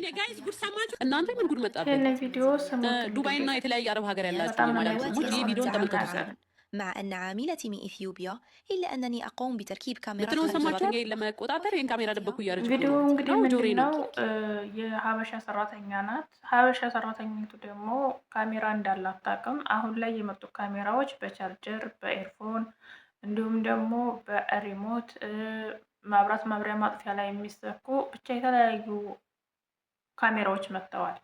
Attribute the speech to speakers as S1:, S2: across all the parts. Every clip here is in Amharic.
S1: የጋይዝ ጉድ ሰማችሁ እናንተ? ምን ጉድ መጣብን?
S2: ይህንን ቪዲዮ ስሙት።
S1: ዱባይ እና የተለያየ አረብ ሀገር ያላችሁ
S2: በጣም
S1: የማዳም
S2: ነው
S1: ሰሞች ይህ ቪዲዮን ተመልከቱ።
S3: مع أن عاملتي من إثيوبيا إلا أنني أقوم بتركيب كاميرات
S1: ምትለውን ሰማችሁ? ለመቆጣጠር ይህን ካሜራ ደበኩ እያለች
S2: ቪዲዮ እንግዲህ ምንድን ነው የሀበሻ ሰራተኛ ናት። ሀበሻ ሰራተኛቱ ደግሞ ካሜራ እንዳላት አታውቅም። አሁን ላይ የመጡ ካሜራዎች በቻርጀር በኤርፎን እንዲሁም ደግሞ በሪሞት ማብራት ማብሪያ ማጥፊያ ላይ የሚሰኩ ብቻ የተለያዩ ካሜራዎች መጥተዋል።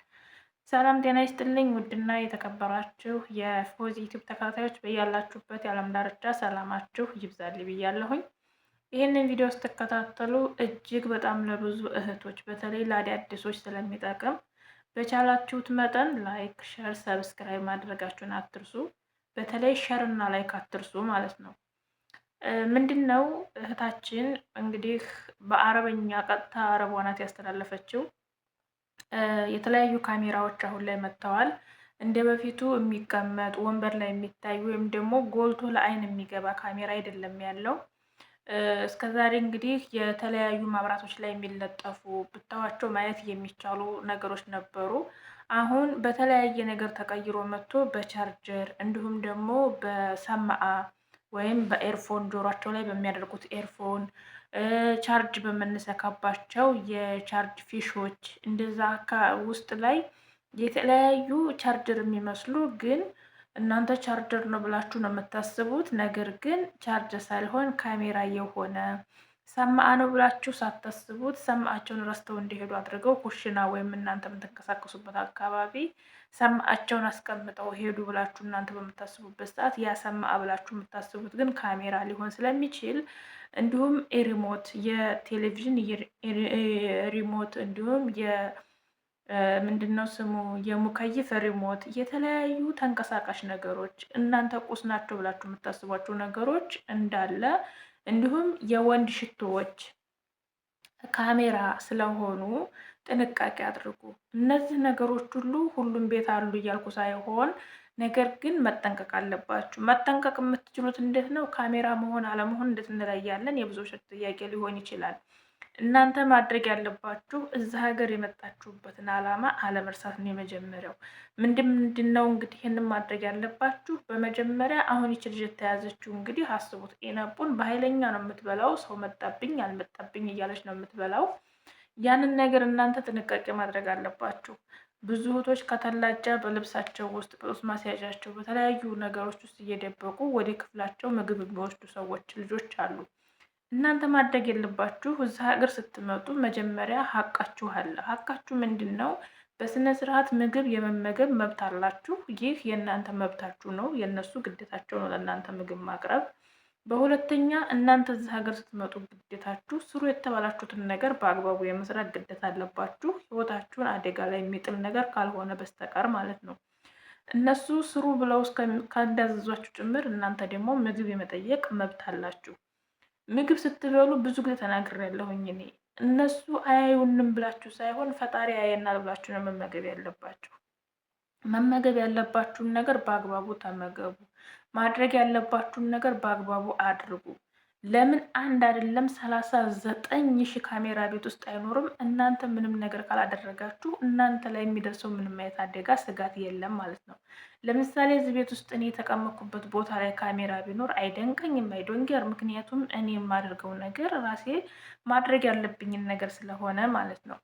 S2: ሰላም ጤና ይስጥልኝ ውድና የተከበራችሁ የፎዚ ዩቲዩብ ተከታታዮች በያላችሁበት የዓለም ዳርቻ ሰላማችሁ ይብዛልኝ ብያለሁኝ። ይህንን ቪዲዮ ስትከታተሉ እጅግ በጣም ለብዙ እህቶች በተለይ ለአዳዲሶች ስለሚጠቅም በቻላችሁት መጠን ላይክ፣ ሸር፣ ሰብስክራይብ ማድረጋችሁን አትርሱ። በተለይ ሸር እና ላይክ አትርሱ ማለት ነው። ምንድነው እህታችን እንግዲህ በአረበኛ ቀጥታ አረቧ ናት ያስተላለፈችው። የተለያዩ ካሜራዎች አሁን ላይ መጥተዋል። እንደ በፊቱ የሚቀመጥ ወንበር ላይ የሚታይ ወይም ደግሞ ጎልቶ ለአይን የሚገባ ካሜራ አይደለም ያለው። እስከዛሬ እንግዲህ የተለያዩ መብራቶች ላይ የሚለጠፉ ብታዋቸው ማየት የሚቻሉ ነገሮች ነበሩ። አሁን በተለያየ ነገር ተቀይሮ መጥቶ በቻርጀር እንዲሁም ደግሞ በሰማአ ወይም በኤርፎን ጆሯቸው ላይ በሚያደርጉት ኤርፎን ቻርጅ በምንሰካባቸው የቻርጅ ፊሾች እንደዛ ውስጥ ላይ የተለያዩ ቻርጀር የሚመስሉ ግን እናንተ ቻርጀር ነው ብላችሁ ነው የምታስቡት። ነገር ግን ቻርጀር ሳይሆን ካሜራ የሆነ ሰማአ ነው ብላችሁ ሳታስቡት ሰማአቸውን ረስተው እንዲሄዱ አድርገው ኩሽና ወይም እናንተ የምትንቀሳቀሱበት አካባቢ ሰማአቸውን አስቀምጠው ሄዱ ብላችሁ እናንተ በምታስቡበት ሰዓት ያ ሰማአ ብላችሁ የምታስቡት ግን ካሜራ ሊሆን ስለሚችል እንዲሁም ሪሞት የቴሌቪዥን ሪሞት እንዲሁም ምንድነው ስሙ የሙከይፍ ሪሞት የተለያዩ ተንቀሳቃሽ ነገሮች እናንተ ቁስ ናቸው ብላችሁ የምታስቧቸው ነገሮች እንዳለ እንዲሁም የወንድ ሽቶዎች ካሜራ ስለሆኑ ጥንቃቄ አድርጉ። እነዚህ ነገሮች ሁሉም ቤት አሉ እያልኩ ሳይሆን ነገር ግን መጠንቀቅ አለባችሁ። መጠንቀቅ የምትችሉት እንዴት ነው? ካሜራ መሆን አለመሆን እንዴት እንለያለን? የብዙዎች ጥያቄ ሊሆን ይችላል። እናንተ ማድረግ ያለባችሁ እዛ ሀገር የመጣችሁበትን ዓላማ አለመርሳት ነው የመጀመሪያው። ምንድነው እንግዲህ ይህንን ማድረግ ያለባችሁ በመጀመሪያ አሁን ይች ልጅ የተያዘችው እንግዲህ አስቡት፣ ኤነቡን በኃይለኛ ነው የምትበላው። ሰው መጣብኝ አልመጣብኝ እያለች ነው የምትበላው። ያንን ነገር እናንተ ጥንቃቄ ማድረግ አለባችሁ። ብዙ እህቶች ከተላጃ በልብሳቸው ውስጥ በጡት ማስያዣቸው በተለያዩ ነገሮች ውስጥ እየደበቁ ወደ ክፍላቸው ምግብ የሚወስዱ ሰዎች ልጆች አሉ። እናንተ ማድረግ የለባችሁ። እዛ ሀገር ስትመጡ መጀመሪያ ሀቃችሁ አለ። ሀቃችሁ ምንድን ነው? በስነ ስርዓት ምግብ የመመገብ መብት አላችሁ። ይህ የእናንተ መብታችሁ ነው። የእነሱ ግዴታቸው ነው ለእናንተ ምግብ ማቅረብ። በሁለተኛ እናንተ እዚህ ሀገር ስትመጡ ግዴታችሁ ስሩ የተባላችሁትን ነገር በአግባቡ የመስራት ግዴታ አለባችሁ። ህይወታችሁን አደጋ ላይ የሚጥል ነገር ካልሆነ በስተቀር ማለት ነው። እነሱ ስሩ ብለው ካንዳዘዟችሁ ጭምር እናንተ ደግሞ ምግብ የመጠየቅ መብት አላችሁ። ምግብ ስትበሉ ብዙ ጊዜ ተናግሬያለሁኝ እኔ። እነሱ አያዩንም ብላችሁ ሳይሆን ፈጣሪ ያየናል ብላችሁ ነው መመገብ ያለባችሁ። መመገብ ያለባችሁን ነገር በአግባቡ ተመገቡ። ማድረግ ያለባችሁን ነገር በአግባቡ አድርጉ። ለምን አንድ አይደለም 39,000 ካሜራ ቤት ውስጥ አይኖርም? እናንተ ምንም ነገር ካላደረጋችሁ እናንተ ላይ የሚደርሰው ምንም አይነት አደጋ ስጋት የለም ማለት ነው። ለምሳሌ እዚህ ቤት ውስጥ እኔ የተቀመጥኩበት ቦታ ላይ ካሜራ ቢኖር አይደንቀኝም፣ አይዶንጌር። ምክንያቱም እኔ የማደርገው ነገር ራሴ ማድረግ ያለብኝን ነገር ስለሆነ ማለት ነው።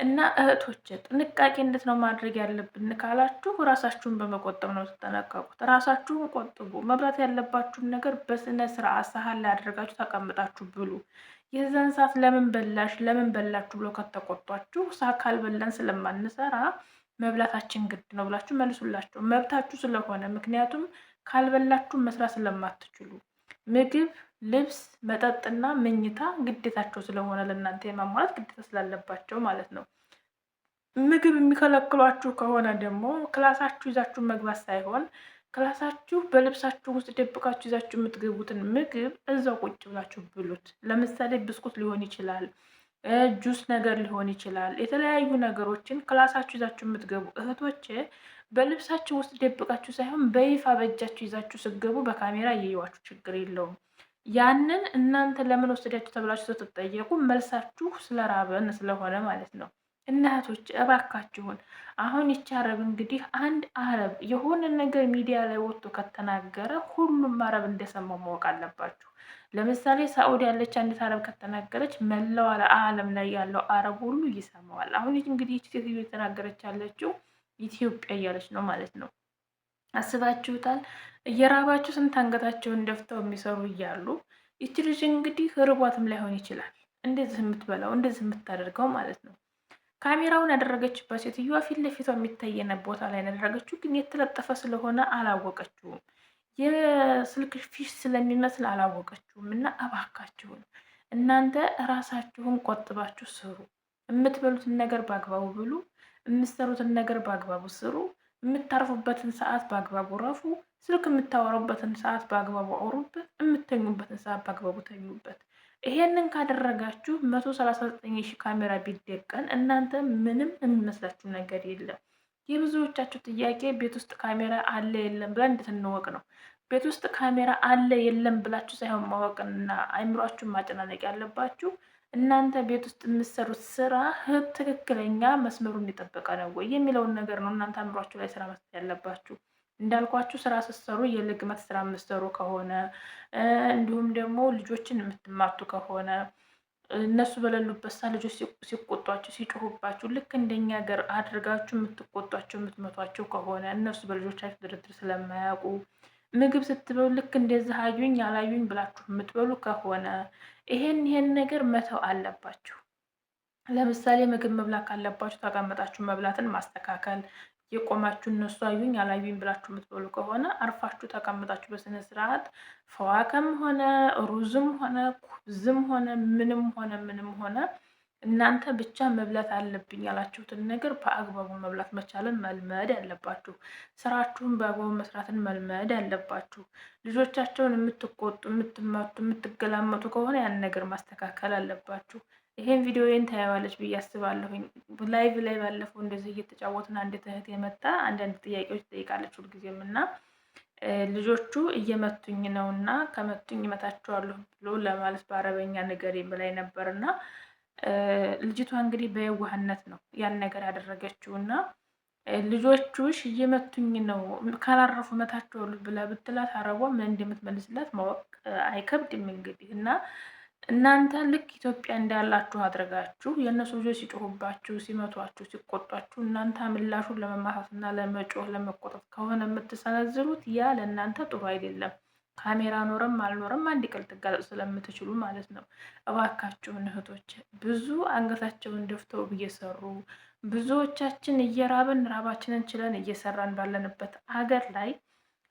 S2: እና እህቶች ጥንቃቄ እንዴት ነው ማድረግ ያለብን ካላችሁ ራሳችሁን በመቆጠብ ነው ተጠነቀቁት። ራሳችሁን ቆጥቡ። መብላት ያለባችሁን ነገር በስነ ስርዓት ሳህን ላይ አድርጋችሁ ተቀምጣችሁ ብሉ። የዛን ሰዓት ለምን በላችሁ ብሎ ከተቆጧችሁ ካልበላን ስለማንሰራ መብላታችን ግድ ነው ብላችሁ መልሱላቸው። መብታችሁ ስለሆነ፣ ምክንያቱም ካልበላችሁ መስራት ስለማትችሉ ምግብ፣ ልብስ፣ መጠጥና መኝታ ግዴታቸው ስለሆነ ለእናንተ የማሟላት ግዴታ ስላለባቸው ማለት ነው። ምግብ የሚከለክሏችሁ ከሆነ ደግሞ ክላሳችሁ ይዛችሁ መግባት ሳይሆን ክላሳችሁ በልብሳችሁ ውስጥ ደብቃችሁ ይዛችሁ የምትገቡትን ምግብ እዛው ቁጭ ብላችሁ ብሉት። ለምሳሌ ብስኩት ሊሆን ይችላል፣ ጁስ ነገር ሊሆን ይችላል። የተለያዩ ነገሮችን ክላሳችሁ ይዛችሁ የምትገቡ እህቶች በልብሳችሁ ውስጥ ደብቃችሁ ሳይሆን በይፋ በእጃችሁ ይዛችሁ ስትገቡ በካሜራ እየዋችሁ ችግር የለውም። ያንን እናንተ ለምን ወሰዳችሁ ተብላችሁ ስትጠየቁ መልሳችሁ ስለራበን ስለሆነ ማለት ነው። እናቶች እባካችሁን አሁን ይቺ አረብ እንግዲህ አንድ አረብ የሆነ ነገር ሚዲያ ላይ ወጥቶ ከተናገረ ሁሉም አረብ እንደሰማው ማወቅ አለባችሁ። ለምሳሌ ሳኡዲ ያለች አንዲት አረብ ከተናገረች መላው ዓለም ላይ ያለው አረብ ሁሉ ይሰማዋል። አሁን እንግዲህ ይቺ ሴትዮ የተናገረች ያለችው ኢትዮጵያ እያለች ነው ማለት ነው። አስባችሁታል? እየራባችሁ ስንት አንገታቸውን ደፍተው የሚሰሩ እያሉ ይቺ ልጅ እንግዲህ ርቧትም ላይሆን ይችላል እንደዚህ የምትበላው እንደዚህ የምታደርገው ማለት ነው። ካሜራውን ያደረገችበት ሴትዮዋ ፊት ለፊቷ የሚታየነ ቦታ ላይ ያደረገችው፣ ግን የተለጠፈ ስለሆነ አላወቀችውም። የስልክ ፊሽ ስለሚመስል አላወቀችውም። እና እባካችሁን እናንተ ራሳችሁን ቆጥባችሁ ስሩ። የምትበሉትን ነገር በአግባቡ ብሉ። የምትሰሩትን ነገር በአግባቡ ስሩ። የምታርፉበትን ሰዓት በአግባቡ ረፉ። ስልክ የምታወሩበትን ሰዓት በአግባቡ አውሩበት። የምተኙበትን ሰዓት በአግባቡ ተኙበት። ይሄንን ካደረጋችሁ 139,000 ካሜራ ቢደቀን እናንተ ምንም የሚመስላችሁ ነገር የለም። የብዙዎቻችሁ ጥያቄ ቤት ውስጥ ካሜራ አለ የለም ብለን እንድትንወቅ ነው። ቤት ውስጥ ካሜራ አለ የለም ብላችሁ ሳይሆን ማወቅና አይምሯችሁን ማጨናነቅ ያለባችሁ እናንተ ቤት ውስጥ የምትሰሩት ስራ ትክክለኛ መስመሩን የጠበቀ ነው ወይ የሚለውን ነገር ነው። እናንተ አእምሯችሁ ላይ ስራ መስጠት ያለባችሁ። እንዳልኳችሁ ስራ ስትሰሩ የልግመት ስራ የምትሰሩ ከሆነ እንዲሁም ደግሞ ልጆችን የምትማቱ ከሆነ እነሱ በሌሉበት ሰዓት ልጆች ሲቆጧችሁ ሲጮሁባችሁ ልክ እንደኛ ሀገር አድርጋችሁ የምትቆጧቸው የምትመቷቸው ከሆነ እነሱ በልጆቻችሁ ድርድር ስለማያውቁ ምግብ ስትበሉ ልክ እንደዚህ አዩኝ አላዩኝ ብላችሁ የምትበሉ ከሆነ ይሄን ነገር መተው አለባችሁ። ለምሳሌ ምግብ መብላት ካለባችሁ ተቀምጣችሁ መብላትን ማስተካከል። የቆማችሁ እነሱ አዩኝ አላዩኝ ብላችሁ የምትበሉ ከሆነ አርፋችሁ ተቀምጣችሁ በስነ ስርዓት ፈዋከም ሆነ ሩዝም ሆነ ኩብዝም ሆነ ምንም ሆነ እናንተ ብቻ መብላት አለብኝ ያላችሁትን ነገር በአግባቡ መብላት መቻልን መልመድ ያለባችሁ። ስራችሁን በአግባቡ መስራትን መልመድ ያለባችሁ። ልጆቻቸውን የምትቆጡ የምትመቱ የምትገላመጡ ከሆነ ያን ነገር ማስተካከል አለባችሁ። ይሄን ቪዲዮዬን ታያዋለች ብዬ አስባለሁኝ። ላይቭ ላይ ባለፈው እንደዚህ እየተጫወትና አንዲት እህት የመጣ አንዳንድ ጥያቄዎች ትጠይቃለች ሁልጊዜም እና ልጆቹ እየመቱኝ ነው እና ከመቱኝ እመታቸዋለሁ ብሎ ለማለት በአረበኛ ነገር ላይ ነበር እና ልጅቷ እንግዲህ በየዋህነት ነው ያን ነገር ያደረገችው እና ልጆቹሽ እየመቱኝ ነው ካላረፉ እመታቸዋለሁ ብላ ብትላት አረቧ ምን እንደምትመልስላት ማወቅ አይከብድም እንግዲህ እና እናንተ ልክ ኢትዮጵያ እንዳላችሁ አድርጋችሁ የእነሱ ልጆች ሲጮሁባችሁ፣ ሲመቷችሁ፣ ሲቆጧችሁ እናንተ ምላሹን ለመማታትና ለመጮህ ለመቆጣት ከሆነ የምትሰነዝሩት ያ ለእናንተ ጥሩ አይደለም። ካሜራ ኖረም አልኖረም አንድ ቀን ልትጋለጡ ስለምትችሉ ማለት ነው። እባካችሁን እህቶች ብዙ አንገታቸውን ደፍተው እየሰሩ ብዙዎቻችን እየራብን ራባችንን ችለን እየሰራን ባለንበት አገር ላይ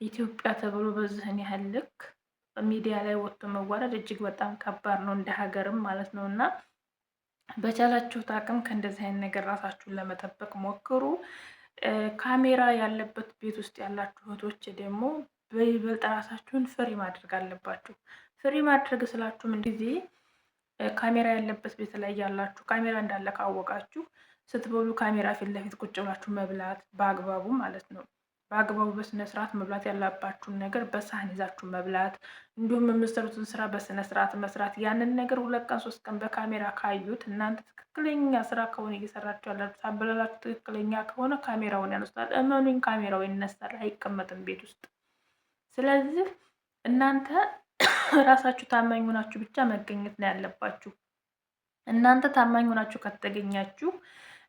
S2: ኢትዮጵያ ተብሎ በዚህን ያህል ልክ ሚዲያ ላይ ወጥቶ መዋረድ እጅግ በጣም ከባድ ነው፣ እንደ ሀገርም ማለት ነው። እና በቻላችሁት አቅም ከእንደዚህ አይነት ነገር ራሳችሁን ለመጠበቅ ሞክሩ። ካሜራ ያለበት ቤት ውስጥ ያላችሁ እህቶች ደግሞ በይበልጥ ራሳችሁን ፍሪ ማድረግ አለባችሁ። ፍሪ ማድረግ ስላችሁ ምን ጊዜ ካሜራ ያለበት ቤት ላይ ያላችሁ ካሜራ እንዳለ ካወቃችሁ ስትበሉ ካሜራ ፊት ለፊት ቁጭ ብላችሁ መብላት በአግባቡ ማለት ነው። በአግባቡ በስነ ስርዓት መብላት ያለባችሁን ነገር በሳህን ይዛችሁ መብላት፣ እንዲሁም የምትሰሩትን ስራ በስነ ስርዓት መስራት። ያንን ነገር 2 ቀን 3 ቀን በካሜራ ካዩት እናንተ ትክክለኛ ስራ ከሆነ እየሰራችሁ ያላችሁ ታበላላችሁ ትክክለኛ ከሆነ ካሜራውን ያነሱታል። እመኑኝ ካሜራው ይነሳል፣ አይቀመጥም ቤት ውስጥ። ስለዚህ እናንተ ራሳችሁ ታማኝ ሆናችሁ ብቻ መገኘት ነው ያለባችሁ። እናንተ ታማኝ ሆናችሁ ከተገኛችሁ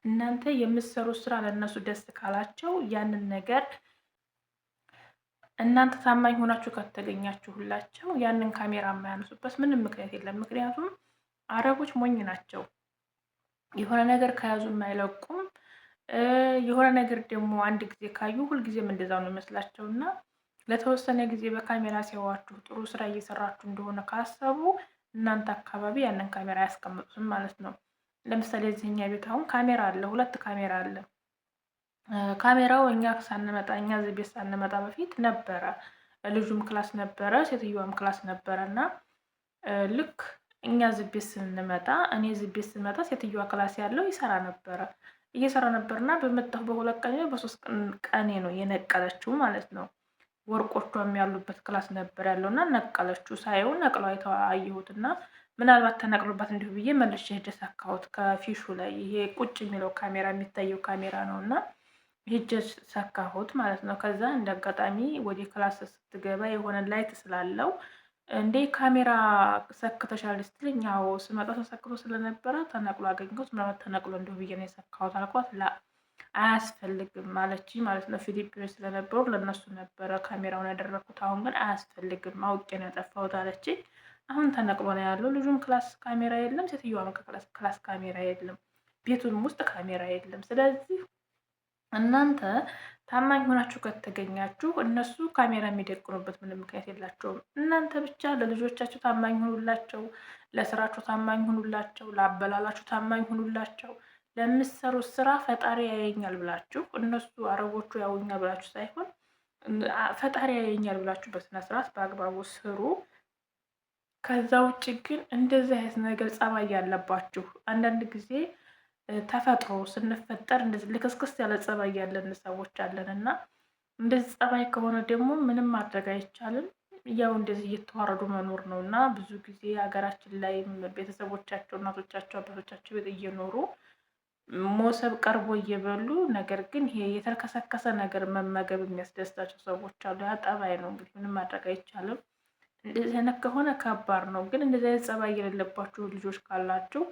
S2: እናንተ የምትሰሩት ስራ ለእነሱ ደስ ካላቸው ያንን ነገር እናንተ ታማኝ ሆናችሁ ከተገኛችሁላቸው ያንን ካሜራ የማያነሱበት ምንም ምክንያት የለም። ምክንያቱም አረቦች ሞኝ ናቸው። የሆነ ነገር ከያዙ የማይለቁም። የሆነ ነገር ደግሞ አንድ ጊዜ ካዩ ሁልጊዜም እንደዛው ነው ይመስላቸው እና ለተወሰነ ጊዜ በካሜራ ሲያዋችሁ ጥሩ ስራ እየሰራችሁ እንደሆነ ካሰቡ እናንተ አካባቢ ያንን ካሜራ አያስቀምጡትም ማለት ነው። ለምሳሌ እዚህኛ ቤት አሁን ካሜራ አለ፣ 2 ካሜራ አለ። ካሜራው እኛ ሳንመጣ እኛ እዚህ ቤት ሳንመጣ በፊት ነበረ። ልጁም ክላስ ነበረ፣ ሴትዮዋም ክላስ ነበረ እና ልክ እኛ እዚህ ቤት ስንመጣ እኔ እዚህ ቤት ስንመጣ ሴትዮዋ ክላስ ያለው እየሰራ ነበርና በመጣሁ በ2 ቀን በ3 ቀኔ ነው የነቀለችው ማለት ነው። ወርቆቿም ያሉበት ክላስ ነበር ያለውና ነቀለችው። ሳይው ነቅለው አየሁትና ምናልባት ተነቅሎበት እንዲሁ ብዬ መልሼ ሄጄ ሰካሁት ከፊሹ ላይ። ይሄ ቁጭ የሚለው ካሜራ የሚታየው ካሜራ ነው እና ሄጄ ሰካሁት ማለት ነው። ከዛ እንደ አጋጣሚ ወደ ክላስ ስትገባ የሆነ ላይት ስላለው እንዴ ካሜራ ሰክተሻል ስትለኝ፣ ያው ስመጣ ተሰክቶ ስለነበረ ተነቅሎ አገኘሁት። ምናልባት ተነቅሎ እንዲሁ ብዬ ነው የሰካሁት አልኳት። ላ አያስፈልግም ማለች ማለት ነው። ፊሊፒኖች ስለነበሩ ለእነሱ ነበረ ካሜራውን ያደረኩት። አሁን ግን አያስፈልግም አውቄ ነው ያጠፋሁት አለች። አሁን ተነቅሎ ነው ያለው። ልጁም ክላስ ካሜራ የለም፣ ሴትዮዋም ክላስ ካሜራ የለም፣ ቤቱም ውስጥ ካሜራ የለም። ስለዚህ እናንተ ታማኝ ሆናችሁ ከተገኛችሁ እነሱ ካሜራ የሚደቅኑበት ምንም ምክንያት የላቸውም። እናንተ ብቻ ለልጆቻችሁ ታማኝ ሁኑላቸው፣ ለስራችሁ ታማኝ ሁኑላቸው፣ ለአበላላችሁ ታማኝ ሁኑላቸው። ለምትሰሩት ስራ ፈጣሪ ያየኛል ብላችሁ እነሱ አረቦቹ ያውኛል ብላችሁ ሳይሆን ፈጣሪ ያየኛል ብላችሁ በስነስርዓት በአግባቡ ስሩ። ከዛ ውጭ ግን እንደዚህ አይነት ነገር ጸባይ ያለባችሁ አንዳንድ ጊዜ ተፈጥሮ ስንፈጠር እንደዚህ ልክስክስ ያለ ጸባይ ያለን ሰዎች አለን እና እንደዚህ ጸባይ ከሆነ ደግሞ ምንም ማድረግ አይቻልም። ያው እንደዚህ እየተዋረዱ መኖር ነው እና ብዙ ጊዜ ሀገራችን ላይ ቤተሰቦቻቸው እናቶቻቸው አባቶቻቸው ቤት እየኖሩ ሞሰብ ቀርቦ እየበሉ ነገር ግን ይሄ የተልከሰከሰ ነገር መመገብ የሚያስደስታቸው ሰዎች አሉ። ያ ጠባይ ነው እንግዲህ ምንም ማድረግ አይቻልም። እንደዚህ አይነት ከሆነ ከባድ ነው። ግን እንደዚህ አይነት ጸባይ የሌለባችሁ ልጆች ካላችሁ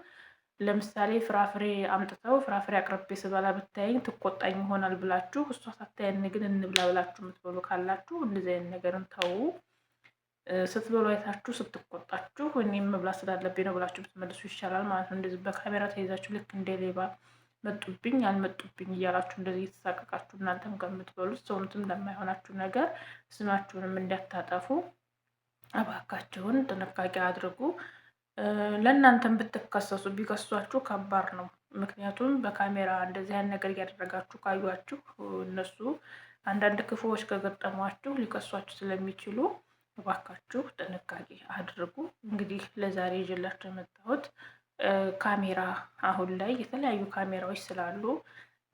S2: ለምሳሌ ፍራፍሬ አምጥተው ፍራፍሬ አቅርቤ ስበላ ብታየኝ ትቆጣኝ ይሆናል ብላችሁ እሷ ሳታየን ግን እንብላ ብላችሁ የምትበሉ ካላችሁ እንደዚህ አይነት ነገርን ተዉ። ስትበሉ አይታችሁ ስትቆጣችሁ እኔም መብላት ስላለብኝ ነው ብላችሁ ብትመልሱ ይሻላል ማለት ነው። እንደዚህ በካሜራ ተይዛችሁ ልክ እንደ ሌባ መጡብኝ አልመጡብኝ እያላችሁ እንደዚህ እየተሳቀቃችሁ እናንተም ከምትበሉት ሰውነትም እንደማይሆናችሁ ነገር ስማችሁንም እንዳታጠፉ እባካችሁን ጥንቃቄ አድርጉ። ለእናንተም ብትከሰሱ ቢከሷችሁ ከባድ ነው። ምክንያቱም በካሜራ እንደዚህ አይነት ነገር እያደረጋችሁ ካዩችሁ እነሱ አንዳንድ ክፉዎች ከገጠሟችሁ ሊከሷችሁ ስለሚችሉ እባካችሁ ጥንቃቄ አድርጉ። እንግዲህ ለዛሬ ይዤላችሁ የመጣሁት ካሜራ፣ አሁን ላይ የተለያዩ ካሜራዎች ስላሉ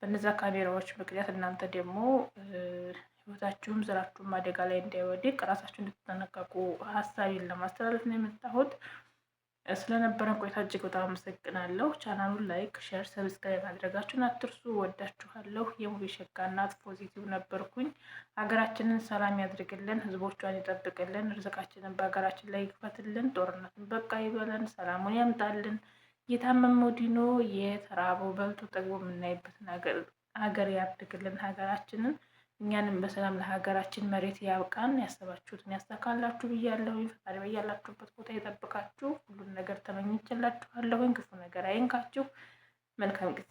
S2: በነዛ ካሜራዎች ምክንያት እናንተ ደግሞ ህይወታችሁም ስራችሁም አደጋ ላይ እንዳይወድቅ ራሳችሁ እንድትጠነቀቁ ሀሳቤን ለማስተላለፍ ነው የመጣሁት። ስለነበረን ቆይታ እጅግ በጣም አመሰግናለሁ። ቻናሉን ላይክ፣ ሼር፣ ሰብስክራይብ ማድረጋችሁን አትርሱ። ወዳችኋለሁ። የሙቤ ሸጋ እናት ፖዚቲቭ ነበርኩኝ። ሀገራችንን ሰላም ያድርግልን፣ ህዝቦቿን ይጠብቅልን፣ ርዝቃችንን በሀገራችን ላይ ይክፈትልን፣ ጦርነትን በቃ ይበለን፣ ሰላሙን ያምጣልን፣ የታመመው ድኖ የተራበው በልቶ ጠግቦ የምናይበትን ሀገር ያድርግልን ሀገራችንን። እኛንም በሰላም ለሀገራችን መሬት ያብቃን። ያሰባችሁትን ያሳካላችሁ ብያለሁ። ፈጣሪ በያላችሁበት ቦታ ይጠብቃችሁ። ሁሉን ነገር ተመኝቼላችኋለሁ። ክፉ ነገር አይንካችሁ። መልካም ጊዜ